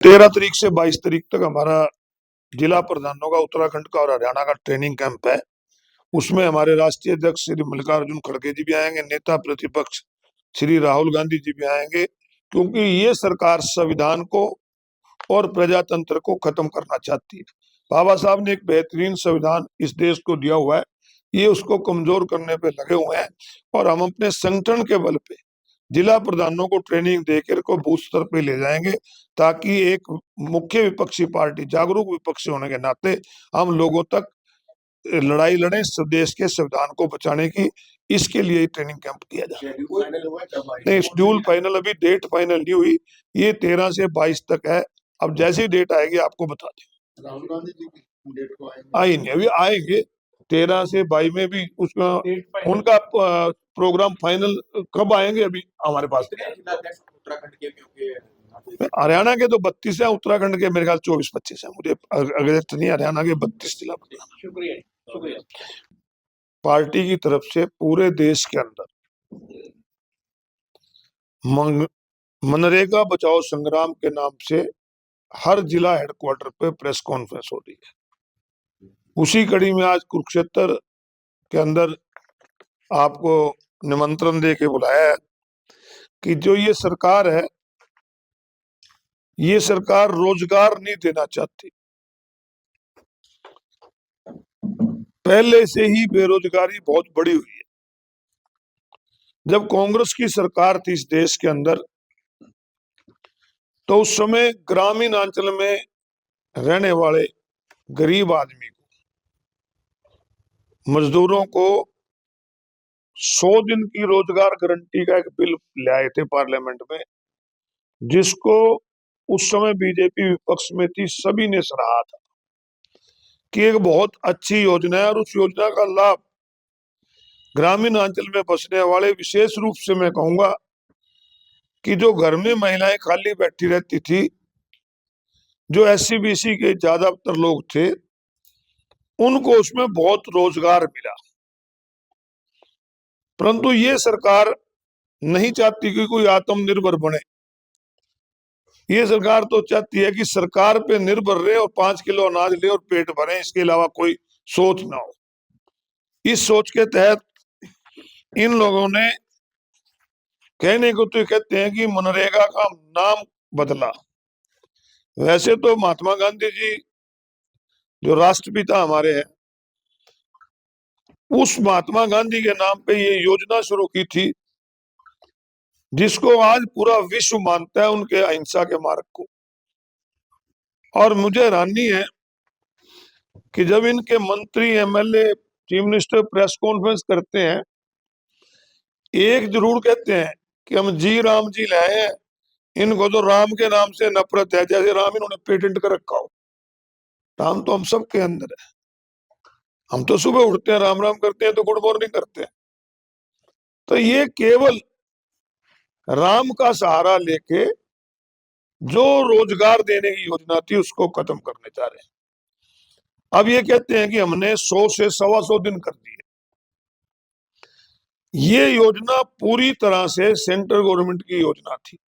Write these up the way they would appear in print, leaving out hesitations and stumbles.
13 तारीख से 22 तारीख तक हमारा जिला प्रधानों का उत्तराखंड का और हरियाणा का ट्रेनिंग कैंप है। उसमें हमारे राष्ट्रीय अध्यक्ष श्री मल्लिकार्जुन खड़गे जी भी आएंगे, नेता प्रतिपक्ष श्री राहुल गांधी जी भी आएंगे, क्योंकि ये सरकार संविधान को और प्रजातंत्र को खत्म करना चाहती है। बाबा साहब ने एक बेहतरीन संविधान इस देश को दिया हुआ है, ये उसको कमजोर करने पे लगे हुए हैं और हम अपने संगठन के बल पे जिला प्रधानों को ट्रेनिंग देकर को बूथ स्तर पे ले जाएंगे, ताकि एक मुख्य विपक्षी पार्टी, जागरूक विपक्षी होने के नाते हम लोगों तक लड़ाई लड़े देश के संविधान को बचाने की। इसके लिए ट्रेनिंग कैंप किया जाए। नहीं, शेड्यूल फाइनल, अभी डेट फाइनल नहीं हुई, ये 13 से 22 तक है। अब जैसी डेट आएगी आपको बता दें। राहुल गांधी जी की डेट को आएंगे, अभी आएंगे 13 से 22 में भी उसका उनका प्रोग्राम फाइनल कब आएंगे अभी हमारे पास। उत्तराखंड के क्योंकि हरियाणा के तो 32 है, उत्तराखंड के मेरे ख्याल 24-25 है, मुझे अगर नहीं, हरियाणा के 32 जिला। शुक्रिया। पार्टी की तरफ से पूरे देश के अंदर मनरेगा बचाओ संग्राम के नाम से हर जिला हेडक्वार्टर पे प्रेस कॉन्फ्रेंस हो रही है। उसी कड़ी में आज कुरुक्षेत्र के अंदर आपको निमंत्रण दे के बुलाया है कि जो ये सरकार है, ये सरकार रोजगार नहीं देना चाहती। पहले से ही बेरोजगारी बहुत बड़ी हुई है। जब कांग्रेस की सरकार थी इस देश के अंदर, तो उस समय ग्रामीण अंचल में रहने वाले गरीब आदमी को, मजदूरों को 100 दिन की रोजगार गारंटी का एक बिल लाए थे पार्लियामेंट में, जिसको उस समय बीजेपी विपक्ष में थी, सभी ने सराहा था कि एक बहुत अच्छी योजना है। और उस योजना का लाभ ग्रामीण अंचल में बसने वाले, विशेष रूप से मैं कहूंगा कि जो घर में महिलाएं खाली बैठी रहती थी, जो SC BC के ज्यादातर लोग थे, उनको उसमें बहुत रोजगार मिला। परंतु ये सरकार नहीं चाहती कि कोई आत्मनिर्भर बने। ये सरकार तो चाहती है कि सरकार पे निर्भर रहे और 5 किलो अनाज ले और पेट भरे, इसके अलावा कोई सोच ना हो। इस सोच के तहत इन लोगों ने, कहने को तो कहते हैं कि मनरेगा का नाम बदला। वैसे तो महात्मा गांधी जी जो राष्ट्रपिता हमारे हैं, उस महात्मा गांधी के नाम पे ये योजना शुरू की थी, जिसको आज पूरा विश्व मानता है, उनके अहिंसा के मार्ग को। और मुझे हैरानी है कि जब इनके मंत्री, MLA, chief minister press conference करते हैं, एक जरूर कहते हैं कि हम जी राम जी लाए हैं, इनको तो राम के नाम से नफरत है, जैसे राम इन्होंने पेटेंट कर रखा हो। राम तो हम सबके अंदर है। हम तो सुबह उठते हैं, राम राम करते हैं, तो गुड मॉर्निंग करते हैं। तो ये केवल राम का सहारा लेके जो रोजगार देने की योजना थी, उसको खत्म करने जा रहे हैं। अब ये कहते हैं कि हमने 100 से 125 दिन कर दिए। ये योजना पूरी तरह से सेंट्रल गवर्नमेंट की योजना थी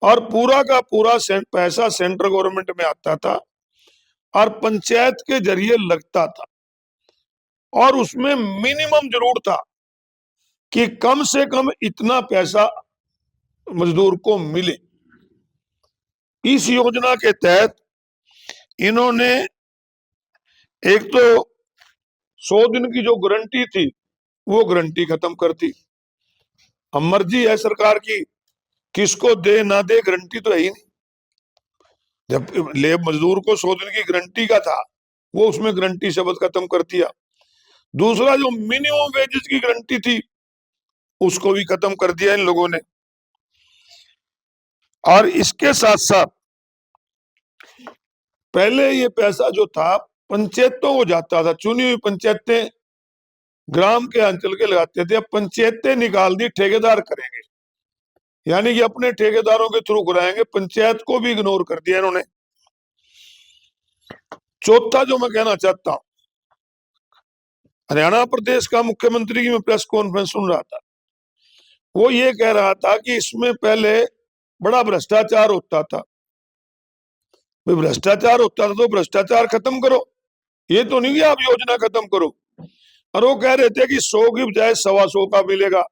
और पूरा का पूरा पैसा सेंट्रल गवर्नमेंट में आता था और पंचायत के जरिए लगता था, और उसमें मिनिमम जरूर था कि कम से कम इतना पैसा मजदूर को मिले। इस योजना के तहत इन्होंने एक तो 100 दिन की जो गारंटी थी, वो गारंटी खत्म कर दी। अब मर्जी है सरकार की, किसको दे ना दे, गारंटी तो है ही नहीं। जब लेब मजदूर को 100 दिन की गारंटी का था, वो उसमें गारंटी शब्द खत्म कर दिया। दूसरा, जो मिनिमम वेजेस की गारंटी थी, उसको भी खत्म कर दिया इन लोगों ने। और इसके साथ साथ पहले ये पैसा जो था पंचायतों को जाता था, चुनी हुई पंचायतें ग्राम के अंचल के लगाते थे। अब पंचायतें निकाल दी, ठेकेदार करेंगे, यानी कि अपने ठेकेदारों के थ्रू कराएंगे, पंचायत को भी इग्नोर कर दिया इन्होंने। चौथा जो मैं कहना चाहता हूं, हरियाणा प्रदेश का मुख्यमंत्री की मैं प्रेस कॉन्फ्रेंस सुन रहा था, वो ये कह रहा था कि इसमें पहले बड़ा भ्रष्टाचार होता था, भाई भ्रष्टाचार होता था तो भ्रष्टाचार खत्म करो, ये तो नहीं कि आप योजना खत्म करो। और वो कह रहे थे कि 100 की बजाय 125 का मिलेगा,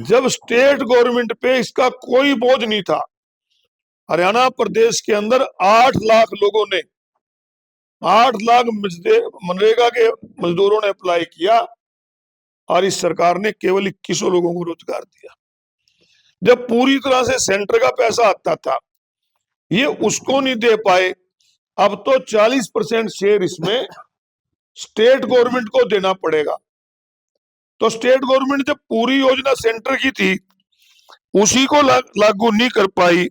जब स्टेट गवर्नमेंट पे इसका कोई बोझ नहीं था। हरियाणा प्रदेश के अंदर 8 लाख लोगों ने, 8 लाख मनरेगा के मजदूरों ने अप्लाई किया और इस सरकार ने केवल 21 लोगों को रोजगार दिया। जब पूरी तरह से सेंटर का पैसा आता था, ये उसको नहीं दे पाए। अब तो 40% शेयर इसमें स्टेट गवर्नमेंट को देना पड़ेगा। तो स्टेट गवर्नमेंट जब पूरी योजना सेंटर की थी उसी को लागू नहीं कर पाई,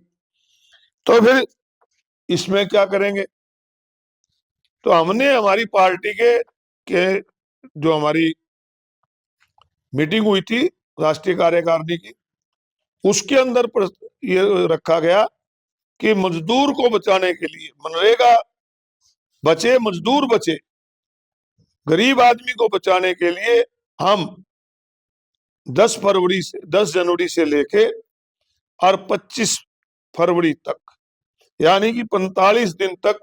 तो फिर इसमें क्या करेंगे? तो हमने हमारी पार्टी के जो हमारी मीटिंग हुई थी राष्ट्रीय कार्यकारिणी की, उसके अंदर ये रखा गया कि मजदूर को बचाने के लिए, मनरेगा बचे, मजदूर बचे, गरीब आदमी को बचाने के लिए हम 10 जनवरी से लेके और 25 फरवरी तक, यानी कि 45 दिन तक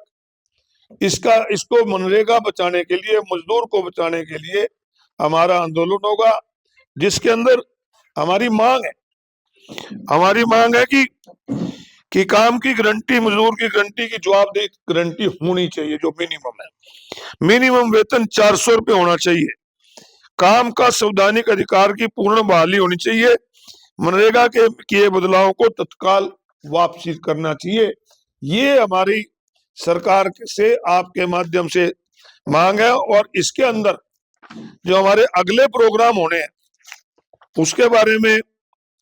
इसको मनरेगा बचाने के लिए, मजदूर को बचाने के लिए हमारा आंदोलन होगा, जिसके अंदर हमारी मांग है कि काम की गारंटी, मजदूर की गारंटी की जवाबदेही गारंटी होनी चाहिए। जो मिनिमम है, मिनिमम वेतन 400 रुपये होना चाहिए। काम का संवैधानिक अधिकार की पूर्ण बहाली होनी चाहिए। मनरेगा के किए बदलावों को तत्काल वापसी करना चाहिए। ये हमारी सरकार से आपके माध्यम से मांग है। और इसके अंदर जो हमारे अगले प्रोग्राम होने हैं उसके बारे में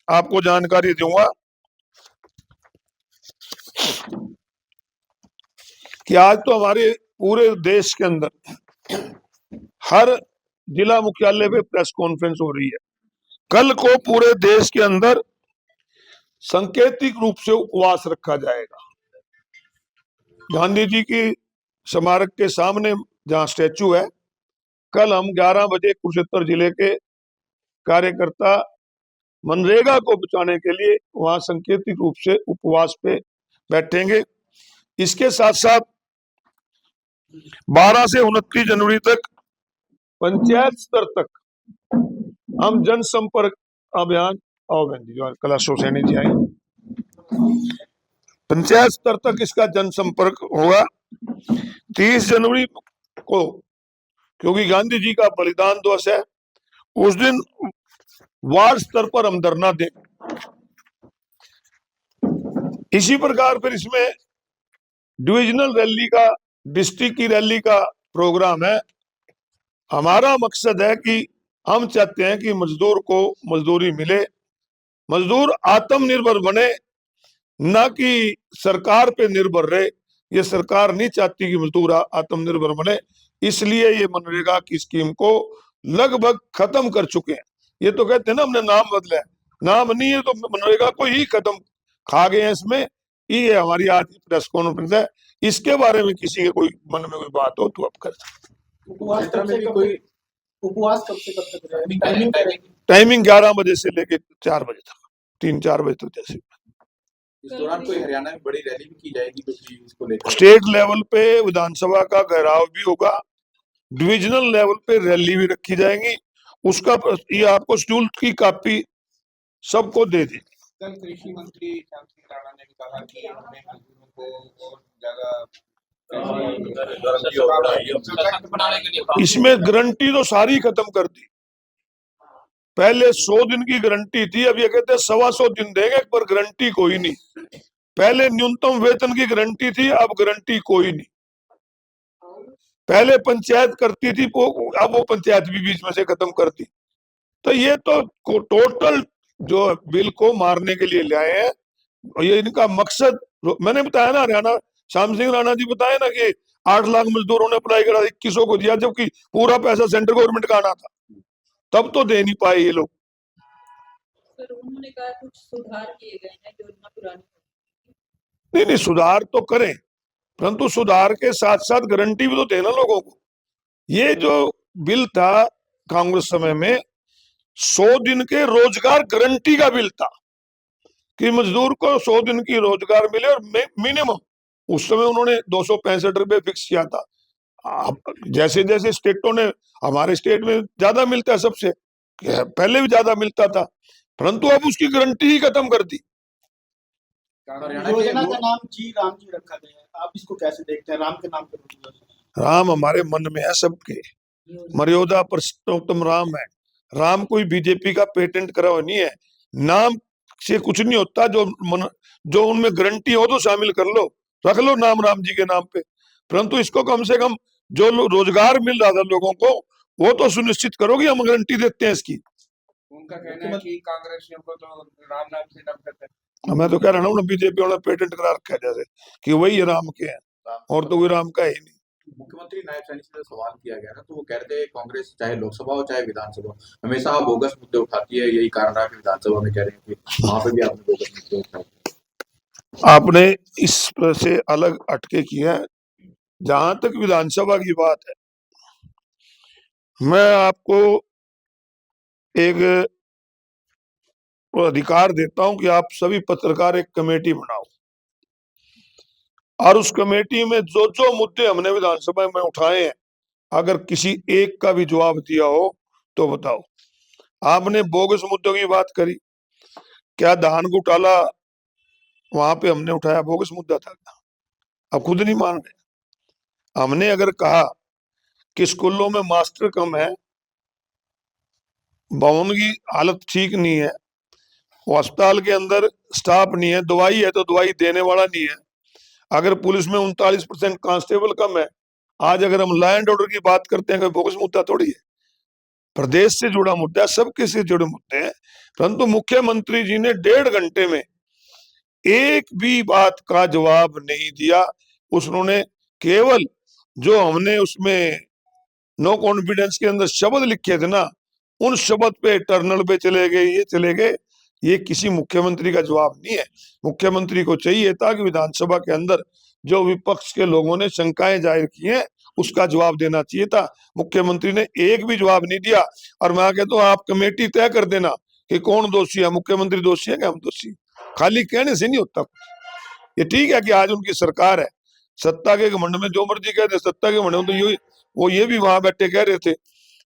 आपको जानकारी दूंगा कि आज तो हमारे पूरे देश के अंदर हर जिला मुख्यालय पे प्रेस कॉन्फ्रेंस हो रही है। कल को पूरे देश के अंदर सांकेतिक रूप से उपवास रखा जाएगा। गांधी जी की स्मारक के सामने जहां स्टैचू है, कल हम 11 बजे कुरुक्षेत्र जिले के कार्यकर्ता मनरेगा को बचाने के लिए वहां सांकेतिक रूप से उपवास पे बैठेंगे। इसके साथ साथ 12 से 29 जनवरी तक पंचायत स्तर तक हम जनसंपर्क अभियान, कला सैनी जी आई, पंचायत स्तर तक इसका जनसंपर्क होगा। 30 जनवरी को, क्योंकि गांधी जी का बलिदान दिवस है, उस दिन वार्ड स्तर पर हम धरना दें। इसी प्रकार फिर इसमें डिविजनल रैली का, डिस्ट्रिक्ट की रैली का प्रोग्राम है। हमारा मकसद है कि हम चाहते हैं कि मजदूर को मजदूरी मिले, मजदूर आत्मनिर्भर बने, ना कि सरकार पे निर्भर रहे। ये सरकार नहीं चाहती कि मजदूर आत्मनिर्भर बने, इसलिए ये मनरेगा की स्कीम को लगभग खत्म कर चुके हैं। ये तो कहते हैं ना हमने नाम बदला है, नाम नहीं है तो मनरेगा को ही खत्म खा गए हैं इसमें। ये हमारी आज की प्रेस कॉन्फ्रेंस है। इसके बारे में किसी के कोई मन में कोई बात हो तो आप कर सकते। उपवास कब से कब तक रहेगा? टाइमिंग 11 बजे से लेके 4 बजे तक, 3-4 बजे तक जैसे। इस दौरान कोई हरियाणा में बड़ी रैली भी की जाएगी इसको लेकर? स्टेट लेवल पे विधानसभा का घेराव भी होगा, डिविजनल लेवल पे रैली भी रखी जाएगी। उसका ये आपको शेड्यूल की कॉपी सबको दे दी। कल कृषि मंत्री श्याम सिंह राणा ने भी कहा कि हमें मजदूरों को और ज्यादा इसमें गारंटी तो सारी खत्म कर दी। पहले 100 दिन की गारंटी थी, अब ये कहते हैं 125 दिन देंगे, पर गारंटी कोई नहीं। पहले न्यूनतम वेतन की गारंटी थी, अब गारंटी कोई नहीं। पहले पंचायत करती थी, अब वो पंचायत भी बीच में से खत्म कर दी। तो ये तो टोटल जो बिल को मारने के लिए लाए हैं। ये इनका मकसद मैंने बताया ना, हरियाणा श्याम सिंह राणा जी बताया ना कि 8 लाख मजदूरों ने अप्लाई करा, 21 को दिया, जबकि पूरा पैसा सेंट्रल गवर्नमेंट का आना था, तब तो दे नहीं पाए ये लोग। सर उन्होंने कहा कुछ सुधार किए गए हैं, योजना पुरानी। नहीं, सुधार तो करें, परंतु सुधार के साथ साथ गारंटी भी तो देना लोगों को। ये जो बिल था कांग्रेस समय में, 100 दिन के रोजगार गारंटी का बिल था कि मजदूर को 100 दिन की रोजगार मिले और मिनिमम उस समय उन्होंने 265 रुपए फिक्स किया था। जैसे जैसे स्टेटों ने, हमारे स्टेट में ज्यादा मिलता है सबसे, पहले भी ज्यादा मिलता था, परंतु अब उसकी गारंटी ही खत्म कर दी। हरियाणा योजना के का नाम जी राम जी रखा गया है, आप इसको कैसे देखते हैं? राम के नाम पर राम हमारे मन में है सबके, मर्यादा पुरुषोत्तम राम है। राम कोई बीजेपी का पेटेंट करा हुआ नहीं है। नाम से कुछ नहीं होता, जो उनमें गारंटी हो तो शामिल कर लो, रख लो नाम राम जी के नाम पे, परंतु इसको कम से कम जो रोजगार मिल रहा था लोगों को, वो तो सुनिश्चित करो कि हम गारंटी देते हैं इसकी। उनका कहना है कि कांग्रेसियों को तो राम नाम से नफरत है। मैं तो कह रहा हूँ ना, बीजेपी वाला पेटेंट करा रखा है जैसे कि वही राम के हैं और तो कोई राम का है ही नहीं। मुख्यमंत्री नायब सैनी से सवाल किया गया ना, तो वो कह रहे थे कांग्रेस चाहे लोकसभा हो चाहे विधानसभा हमेशा बोगस मुद्दे उठाती है, यही कारण रहा कि विधानसभा में कह रहे हैं कि वहां पे भी आपने बोगस मुद्दे उठाए। आपने इस से अलग हटके किया है। जहां तक विधानसभा की बात है, मैं आपको एक अधिकार देता हूं कि आप सभी पत्रकार एक कमेटी बनाओ और उस कमेटी में जो जो मुद्दे हमने विधानसभा में उठाए हैं, अगर किसी एक का भी जवाब दिया हो तो बताओ। आपने बोगस मुद्दों की बात करी, क्या धान घोटाला वहां पे हमने उठाया बोगस मुद्दा था? अब खुद नहीं मान रहे। हमने अगर कहा कि स्कूलों में मास्टर कम है, भवन की हालत ठीक नहीं है, अस्पताल के अंदर स्टाफ नहीं है, दवाई है तो दवाई देने वाला नहीं है, अगर पुलिस में 39% कांस्टेबल कम है, आज अगर हम लॉ एंड ऑर्डर की बात करते हैं, कोई बोगस मुद्दा थोड़ी है। प्रदेश से जुड़ा मुद्दा है, सबके से जुड़े मुद्दे हैं, परंतु मुख्यमंत्री जी ने 1.5 घंटे में एक भी बात का जवाब नहीं दिया। उन्होंने केवल जो हमने उसमें नो कॉन्फिडेंस के अंदर शब्द लिखे थे ना, उन शब्द पे टर्नल पे चले गए, ये चले गए। ये किसी मुख्यमंत्री का जवाब नहीं है। मुख्यमंत्री को चाहिए था कि विधानसभा के अंदर जो विपक्ष के लोगों ने शंकाएं जाहिर की हैं, उसका जवाब देना चाहिए था। मुख्यमंत्री ने एक भी जवाब नहीं दिया। और मैं कहता हूं, आप कमेटी तय कर देना कि कौन दोषी है, मुख्यमंत्री दोषी है कि हम दोषी। खाली कहने से नहीं होता। ये ठीक है कि आज उनकी सरकार है, सत्ता के घमंड में जो मर्जी कहते, सत्ता के घमंड में तो वो ये भी वहां बैठे कह रहे थे,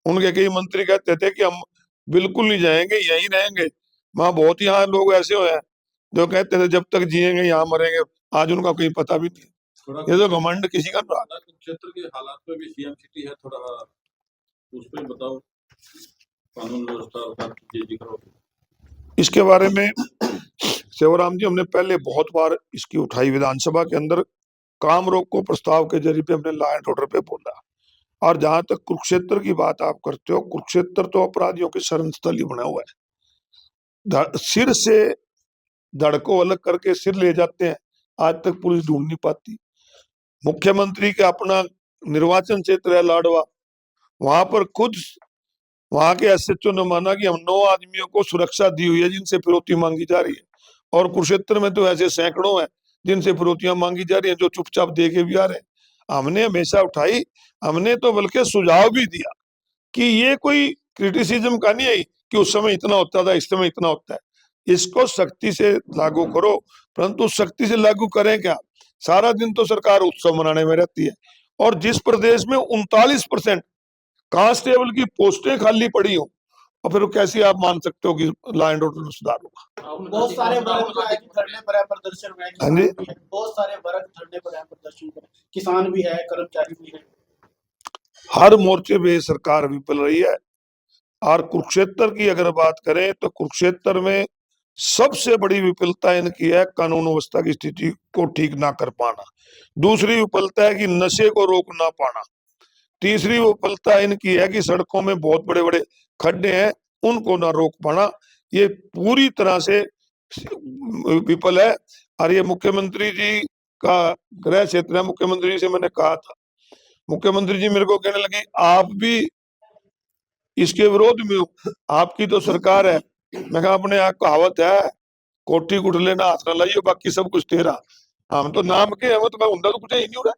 उनके कई मंत्री कहते थे कि हम बिल्कुल नहीं जाएंगे, यहीं रहेंगे। वहां बहुत यहाँ लोग ऐसे हुए हैं जो कहते थे जब तक जिएंगे यहाँ मरेंगे। आज उनका कोई पता भी नहीं। ये तो घमंड किसी का रहा। क्षेत्र के हालात में भी सीएम सिटी है, थोड़ा उस पर बताओ, कानून व्यवस्था करो। इसके बारे में शिवराम जी, हमने पहले बहुत बार इसकी उठाई विधानसभा के अंदर, काम रोक को प्रस्ताव के जरिए पे हमने लॉ एंड ऑर्डर पे बोला। और जहां तक कुरुक्षेत्र की बात आप करते हो, कुरुक्षेत्र तो अपराधियों की शरण स्थल ही बना हुआ है। सिर से धड़ को अलग करके सिर ले जाते हैं, आज तक पुलिस ढूंढ नहीं पाती। मुख्यमंत्री का अपना निर्वाचन क्षेत्र है लाडवा, वहां पर खुद वहां के एसएचओ ने माना कि हम 9 आदमियों को सुरक्षा दी हुई है जिनसे फिरौती मांगी जा रही है, और कुरुक्षेत्र में तो ऐसे सैकड़ों हैं जिनसे फिरौतियां मांगी जा रही है, जो चुपचाप दे के भी आ रहे हैं। हमने हमेशा उठाई, हमने तो बल्कि सुझाव भी दिया कि ये कोई क्रिटिसिज्म का नहीं है कि उस समय इतना होता था, इस समय इतना होता है। इसको सख्ती से लागू करो, परंतु सख्ती से लागू करें क्या? सारा दिन तो सरकार उत्सव मनाने में रहती है, और जिस प्रदेश में 39% कांस्टेबल की पोस्टें खाली पड़ी हो, और फिर कैसे आप मान सकते हो कि लॉ एंड ऑर्डर में सुधार होगा? बहुत सारे वर्ग जो है कि धरने पर है, प्रदर्शन में है, हाँ जी। किसान भी है, बहुत सारे वर्ग धरने पर है, प्रदर्शन पर, किसान भी है, कर्मचारी भी है। हर मोर्चे पे सरकार विफल रही है। और कुरुक्षेत्र की अगर बात करें तो कुरुक्षेत्र में सबसे बड़ी विफलता इनकी है कानून व्यवस्था की स्थिति को ठीक ना कर पाना। दूसरी विफलता है कि नशे को रोक ना पाना। तीसरी विफलता इनकी है कि सड़कों में बहुत बड़े बड़े खड्डे हैं, उनको ना रोक पाना। ये पूरी तरह से विफल है। और ये मुख्यमंत्री जी का गृह क्षेत्र है। मुख्यमंत्री जी से मैंने कहा था, मुख्यमंत्री जी मेरे को कहने लगे आप भी इसके विरोध में हो, आपकी तो सरकार है। मैं कहा अपने यहाँ कहावत है, कोठी कुट लेना हाथ ना लाइयो, बाकी सब कुछ तेरा। हम तो नाम के हैं, वो तो मैं उनका तो कुछ ही नहीं हो रहा।